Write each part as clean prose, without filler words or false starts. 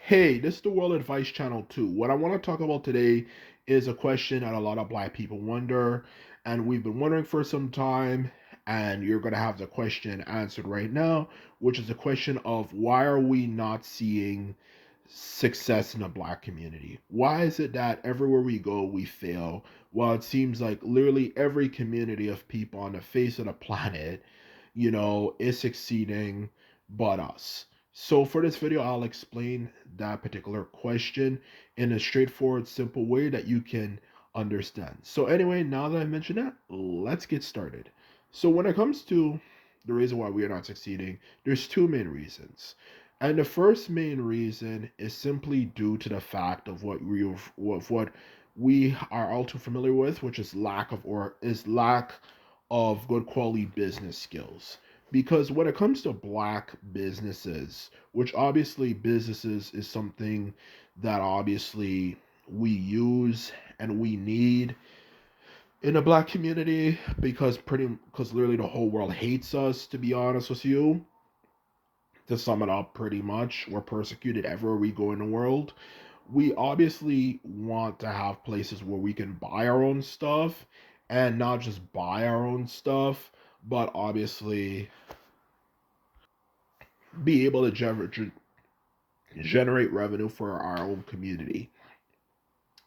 Hey, this is the World Advice Channel too. What I want to talk about today is a question that a lot of black people wonder, and we've been wondering for some time, and you're going to have the question answered right now, which is the question of why are we not seeing success in the black community? Why is it that everywhere we go, we fail? Well, it seems like literally every community of people on the face of the planet, is succeeding but us. So for this video, I'll explain that particular question in a straightforward, simple way that you can understand. So anyway, now that I mentioned that, let's get started. So when it comes to the reason why we are not succeeding, there's two main reasons. And the first main reason is simply due to the fact of what we are all too familiar with, which is lack of good quality business skills. Because when it comes to black businesses, which obviously businesses is something that obviously we use and we need in the black community because literally the whole world hates us, to be honest with you. To sum it up, pretty much, we're persecuted everywhere we go in the world. We obviously want to have places where we can buy our own stuff, and not just buy our own stuff, but obviously be able to generate revenue for our own community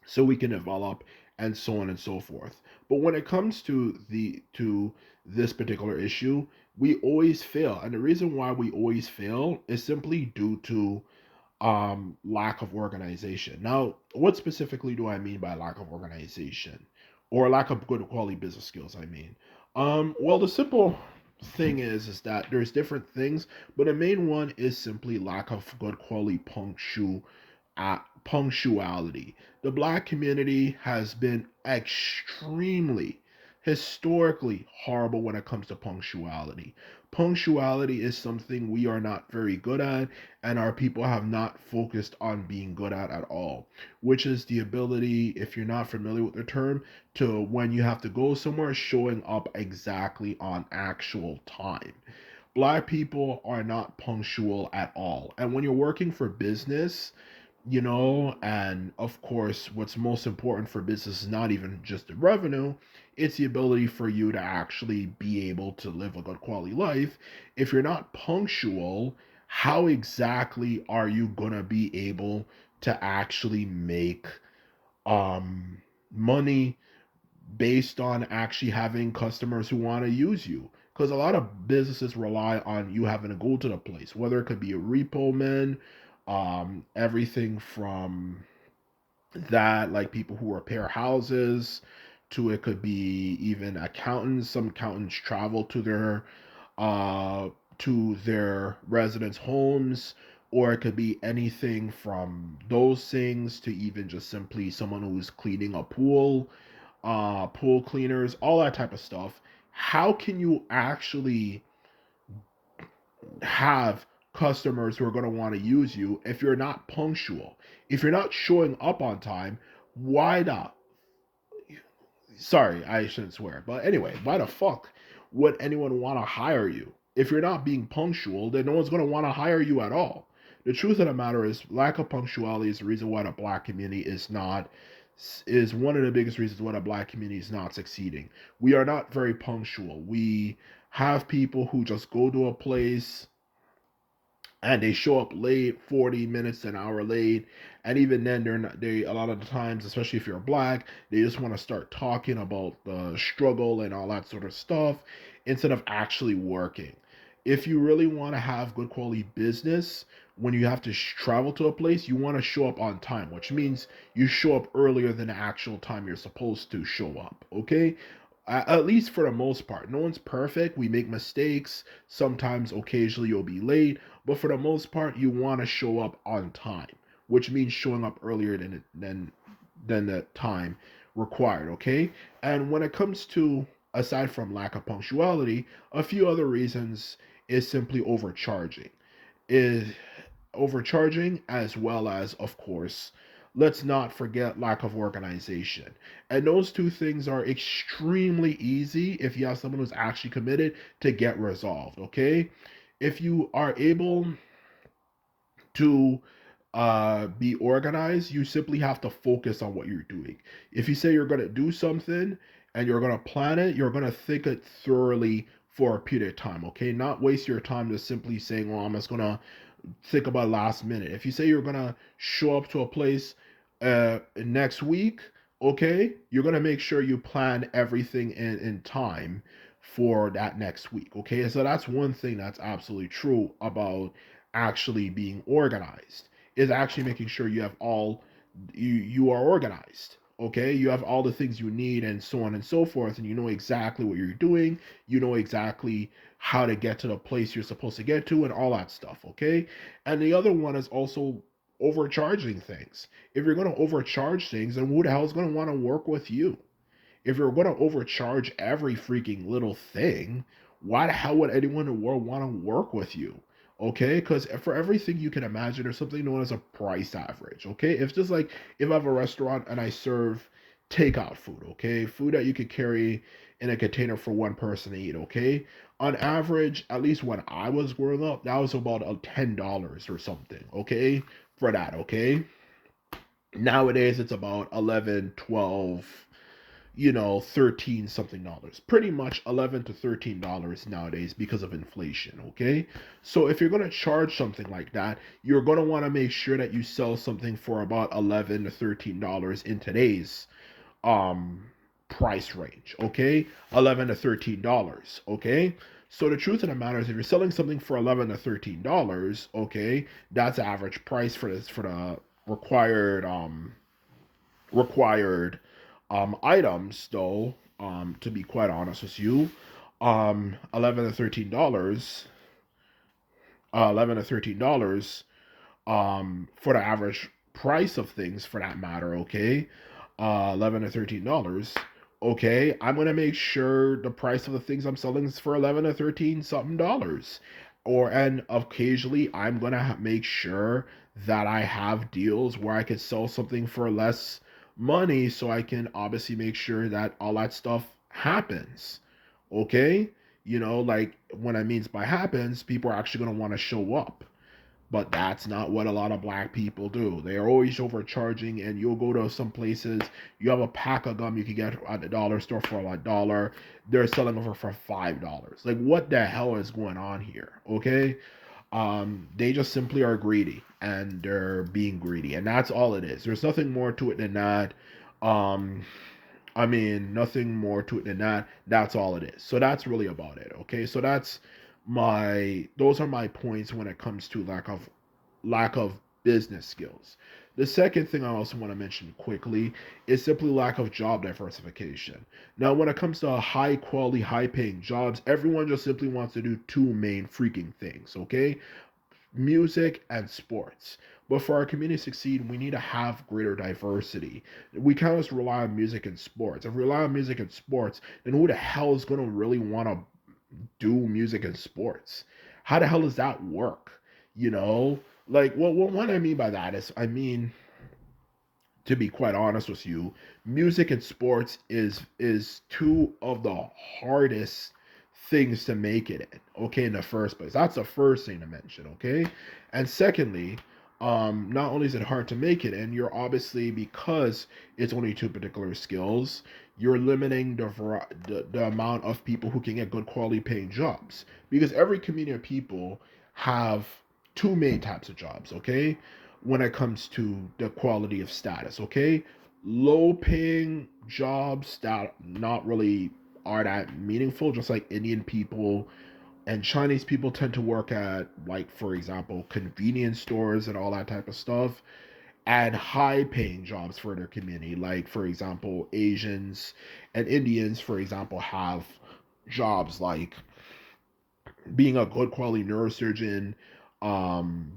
so we can develop and so on and so forth. But when it comes to this particular issue, we always fail. And the reason why we always fail is simply due to lack of organization. Now, what specifically do I mean by lack of organization or lack of good quality business skills? I mean, well, the simple thing is that there's different things, but the main one is simply lack of good quality punctuality. The black community has been extremely historically horrible when it comes to punctuality. Punctuality is something we are not very good at, and our people have not focused on being good at all, which is the ability, if you're not familiar with the term, to when you have to go somewhere, showing up exactly on actual time. Black people are not punctual at all. And when you're working for business, and of course, what's most important for business is not even just the revenue, it's the ability for you to actually be able to live a good quality life. If you're not punctual, how exactly are you gonna be able to actually make money based on actually having customers who want to use you? Because a lot of businesses rely on you having to go to the place, whether it could be a repo man, everything from that, like people who repair houses, to it could be even accountants. Some accountants travel uh to their residents' homes, or it could be anything from those things to even just simply someone who's cleaning a pool cleaners, all that type of stuff. How can you actually have customers who are going to want to use you if you're not punctual? If you're not showing up on time, why not? Sorry, I shouldn't swear. But anyway, why the fuck would anyone want to hire you? If you're not being punctual, then no one's going to want to hire you at all. The truth of the matter is, lack of punctuality is the reason why the black community is one of the biggest reasons why the black community is not succeeding. We are not very punctual. We have people who just go to a place and they show up late, 40 minutes, an hour late, and even then they're not, they a lot of the times, especially if you're black, they just want to start talking about the struggle and all that sort of stuff instead of actually working. If you really want to have good quality business, when you have to travel to a place, you want to show up on time, which means you show up earlier than the actual time you're supposed to show up. Okay, at least for the most part. No one's perfect. We make mistakes. Sometimes, occasionally, you'll be late, but for the most part, you want to show up on time, which means showing up earlier than the time required. Okay, and when it comes to, aside from lack of punctuality, a few other reasons is simply overcharging. Is overcharging, as well as, of course, let's not forget lack of organization. And those two things are extremely easy if you have someone who's actually committed to get resolved. Okay, if you are able to be organized, you simply have to focus on what you're doing. If you say you're going to do something and you're going to plan it, you're going to think it thoroughly for a period of time, okay? Not waste your time just simply saying, well, I'm just going to think about last minute. If you say you're going to show up to a place next week, okay, you're going to make sure you plan everything in time for that next week, okay? So that's one thing that's absolutely true about actually being organized, is actually making sure you have all, you are organized, okay, you have all the things you need and so on and so forth, and you know exactly what you're doing, you know exactly how to get to the place you're supposed to get to and all that stuff, okay. And the other one is also overcharging things. If you're going to overcharge things, then who the hell is going to want to work with you? If you're going to overcharge every freaking little thing, why the hell would anyone in the world want to work with you? Okay, because for everything you can imagine, there's something known as a price average. Okay, it's just like if I have a restaurant and I serve takeout food, okay, food that you could carry in a container for one person to eat. Okay, on average, at least when I was growing up, that was about $10 or something. Okay, for that. Okay, nowadays it's about 11, 12, 13 something dollars, pretty much 11 to $13 nowadays because of inflation. Okay, so if you're going to charge something like that, you're going to want to make sure that you sell something for about 11 to $13 in today's um price range. Okay, 11 to $13. Okay, so the truth of the matter is, if you're selling something for 11 to $13, okay, that's average price for this, for the required items, though, to be quite honest with you, 11 to $13 for the average price of things, for that matter, okay, 11 to $13, okay, I'm gonna make sure the price of the things I'm selling is for 11 to 13 something dollars. Or, and occasionally I'm gonna make sure that I have deals where I could sell something for less money, so I can obviously make sure that all that stuff happens. Okay, like, what I means by happens, people are actually gonna want to show up. But that's not what a lot of black people do. They are always overcharging, and you'll go to some places, you have a pack of gum you can get at the dollar store for $1. They're selling over for $5. Like, what the hell is going on here? Okay? They just simply are greedy, and they're being greedy, and that's all it is. There's nothing more to it than that. Um, I mean, nothing more to it than that. That's all it is. So that's really about it. Okay, so those are my points when it comes to lack of business skills. The second thing I also want to mention quickly is simply lack of job diversification. Now, when it comes to high quality, high paying jobs, everyone just simply wants to do two main freaking things, okay? Music and sports. But for our community to succeed, we need to have greater diversity. We can't just rely on music and sports. If we rely on music and sports, then who the hell is going to really want to do music and sports? How the hell does that work? You know, like, what I mean by that is, I mean, to be quite honest with you, music and sports is two of the hardest things to make it in, okay, in the first place. That's the first thing to mention, okay? And secondly, not only is it hard to make it in, you're obviously, because it's only two particular skills, you're limiting the amount of people who can get good quality paying jobs. Because every community of people have two main types of jobs, okay? When it comes to the quality of status, okay? Low paying jobs that not really are that meaningful, just like Indian people and Chinese people tend to work at, like, for example, convenience stores and all that type of stuff, and high paying jobs for their community. Like, for example, Asians and Indians, for example, have jobs like being a good quality neurosurgeon,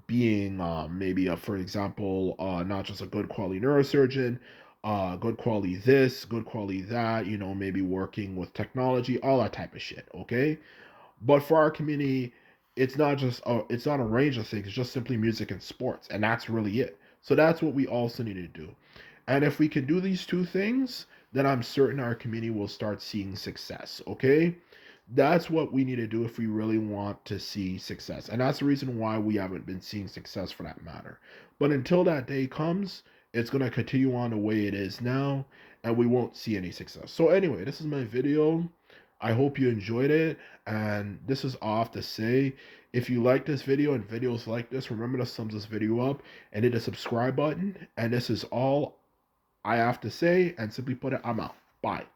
being maybe a, for example, not just a good quality neurosurgeon, good quality this, good quality that, maybe working with technology, all that type of shit, okay? But for our community, it's not a range of things, it's just simply music and sports, and that's really it. So that's what we also need to do. And if we can do these two things, then I'm certain our community will start seeing success, okay? That's what we need to do if we really want to see success. And that's the reason why we haven't been seeing success for that matter. But until that day comes, it's going to continue on the way it is now, and we won't see any success. So, anyway, this is my video. I hope you enjoyed it. And this is all I have to say. If you like this video and videos like this, remember to thumbs this video up and hit the subscribe button. And this is all I have to say. And simply put it, I'm out. Bye.